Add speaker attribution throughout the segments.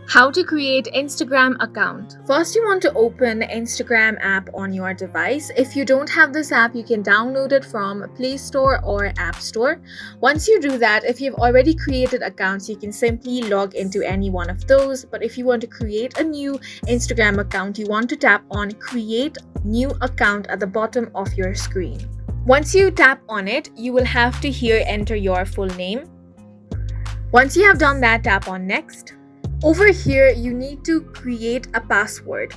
Speaker 1: How to create Instagram account. First, you want to open Instagram app on your device. If you don't have this app, you can download it from Play Store or App Store. Once you do that, if you've already created accounts, you can simply log into any one of those. But if you want to create a new Instagram account, you want to tap on Create New Account at the bottom of your screen. Once you tap on it, you will have to here enter your full name. Once you have done that, tap on Next. Over here, you need to create a password.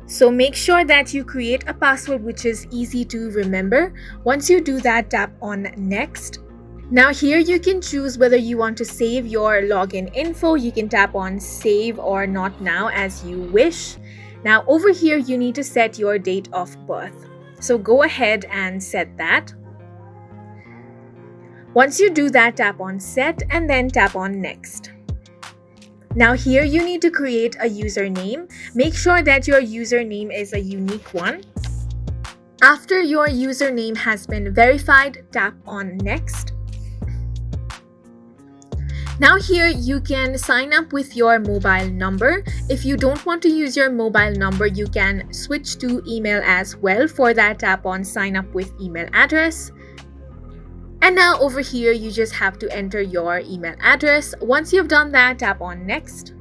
Speaker 1: So make sure that you create a password which is easy to remember. Once you do that, tap on Next. Now here you can choose whether you want to save your login info. You can tap on Save or Not Now as you wish. Now over here, you need to set your date of birth. So go ahead and set that. Once you do that, tap on Set and then tap on Next. Now here you need to create a username. Make sure that your username is a unique one. After your username has been verified, tap on Next. Now here you can sign up with your mobile number. If you don't want to use your mobile number, you can switch to email as well. For that, tap on Sign Up with Email Address. And now over here, you just have to enter your email address. Once you've done that, tap on Next.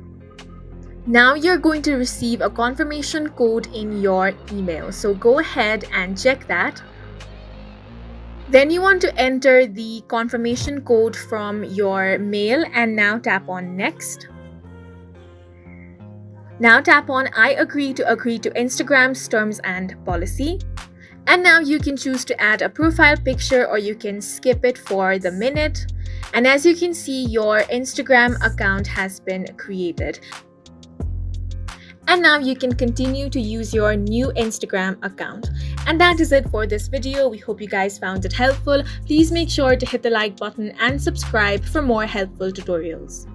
Speaker 1: Now you're going to receive a confirmation code in your email. So go ahead and check that. Then you want to enter the confirmation code from your mail and now tap on Next. Now tap on I agree to Instagram's terms and policy. And now you can choose to add a profile picture or you can skip it for the minute. And as you can see, your Instagram account has been created. And now you can continue to use your new Instagram account. And that is it for this video. We hope you guys found it helpful. Please make sure to hit the like button and subscribe for more helpful tutorials.